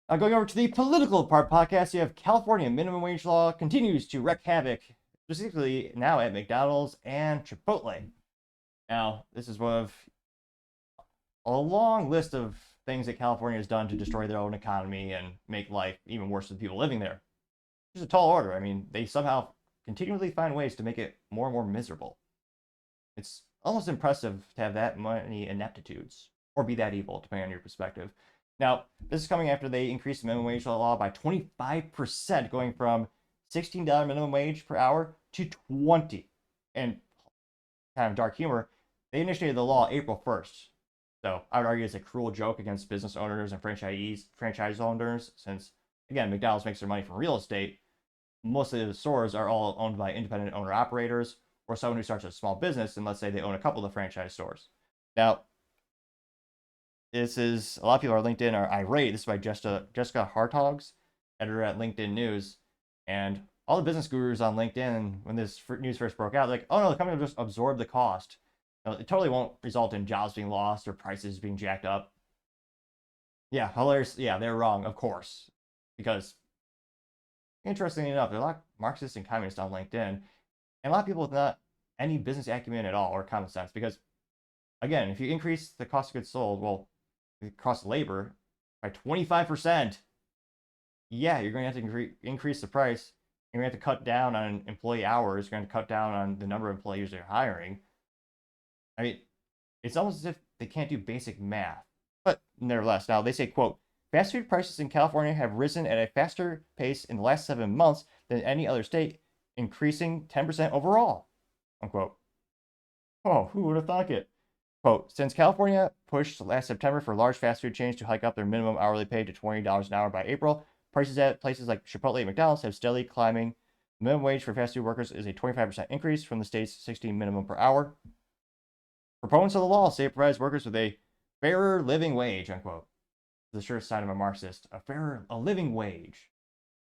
Going over to the political part podcast, you have California minimum wage law continues to wreak havoc, specifically now at McDonald's and Chipotle. Now, this is one of a long list of things that California has done to destroy their own economy and make life even worse for the people living there. It's a tall order. I mean, they somehow continually find ways to make it more and more miserable. It's almost impressive to have that many ineptitudes, or be that evil, depending on your perspective. Now, this is coming after they increased the minimum wage law by 25%, going from $16 minimum wage per hour to 20. And kind of dark humor, they initiated the law April 1st. So I would argue it's a cruel joke against business owners and franchise owners, since, again, McDonald's makes their money from real estate. Most of the stores are all owned by independent owner operators or someone who starts a small business, and let's say they own a couple of the franchise stores. Now, this is, a lot of people on LinkedIn are irate. This is by Jessica Hartogs, editor at LinkedIn News. And all the business gurus on LinkedIn, when this news first broke out, like, oh no, the company will just absorb the cost. It totally won't result in jobs being lost or prices being jacked up. Yeah, hilarious. Yeah, they're wrong, of course. Because, interestingly enough, there are a lot of Marxists and communists on LinkedIn, and a lot of people with not any business acumen at all or common sense. Because, again, if you increase the cost of goods sold, well, the cost of labor by 25%, yeah, you're going to have to increase the price. You're going to have to cut down on employee hours. You're going to cut down on the number of employees they're hiring. I mean, it's almost as if they can't do basic math. But nevertheless, now they say, quote, fast food prices in California have risen at a faster pace in the last 7 months than any other state, increasing 10% overall, unquote. Oh, who would have thought it? Quote, since California pushed last September for large fast food chains to hike up their minimum hourly pay to $20 an hour by April, prices at places like Chipotle and McDonald's have steadily climbing. The minimum wage for fast food workers is a 25% increase from the state's 16 minimum per hour. Proponents of the law say it provides workers with a fairer living wage, unquote. The surest sign of a Marxist, a living wage.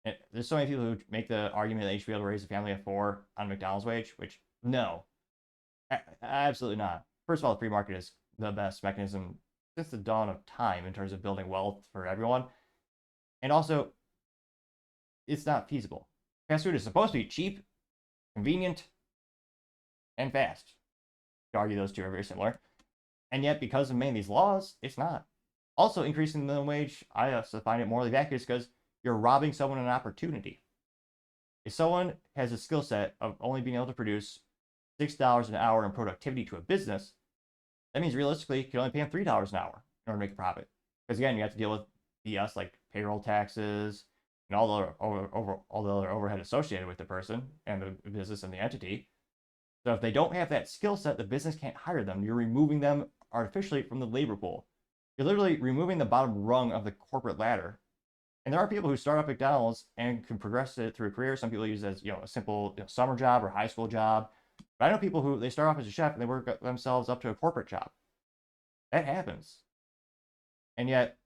And there's so many people who make the argument that they should be able to raise a family of 4 on McDonald's wage, which, no, absolutely not. First of all, the free market is the best mechanism since the dawn of time in terms of building wealth for everyone. And also, it's not feasible. Fast food is supposed to be cheap, convenient, and fast. You could argue those two are very similar. And yet, because of many of these laws, it's not. Also, increasing the minimum wage, I also find it morally vacuous because you're robbing someone an opportunity. If someone has a skill set of only being able to produce $6 an hour in productivity to a business, that means realistically you can only pay them $3 an hour in order to make a profit. Because again, you have to deal with BS like payroll taxes and all the other overhead associated with the person and the business and the entity. So if they don't have that skill set, the business can't hire them. You're removing them artificially from the labor pool. You're literally removing the bottom rung of the corporate ladder. And there are people who start up McDonald's and can progress it through a career. Some people use it as a simple summer job or high school job. But I know people who they start off as a chef and they work themselves up to a corporate job. That happens. And yet,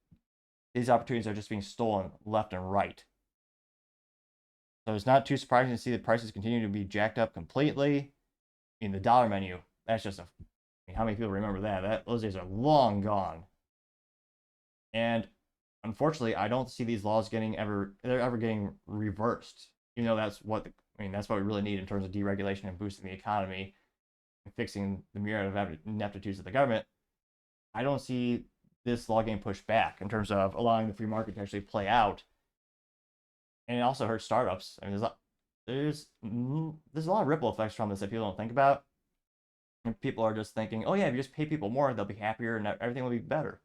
these opportunities are just being stolen left and right. So it's not too surprising to see the prices continue to be jacked up completely. I mean, the dollar menu, that's just how many people remember that? Those days are long gone. And unfortunately, I don't see these laws ever getting reversed. Even though that's what we really need in terms of deregulation and boosting the economy and fixing the myriad of ineptitudes of the government. I don't see this law getting pushed back in terms of allowing the free market to actually play out. And it also hurts startups. I mean, there's a lot of ripple effects from this that people don't think about. And people are just thinking, oh yeah, if you just pay people more, they'll be happier and everything will be better.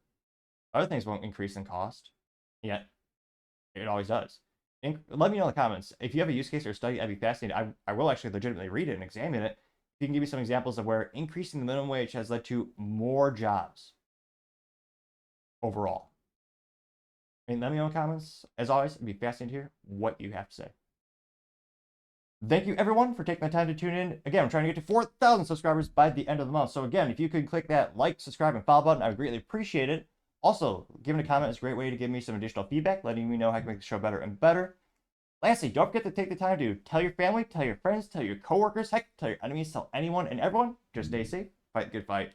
Other things won't increase in cost, yet it always does. Let me know in the comments. If you have a use case or a study, I'd be fascinated. I will actually legitimately read it and examine it. If you can give me some examples of where increasing the minimum wage has led to more jobs overall. Let me know in the comments. As always, it'd be fascinating to hear what you have to say. Thank you, everyone, for taking the time to tune in. Again, I'm trying to get to 4,000 subscribers by the end of the month. So again, if you could click that like, subscribe, and follow button, I would greatly appreciate it. Also, giving a comment is a great way to give me some additional feedback, letting me know how I can make the show better and better. Lastly, don't forget to take the time to tell your family, tell your friends, tell your coworkers, heck, tell your enemies, tell anyone and everyone. Just stay safe, fight the good fight,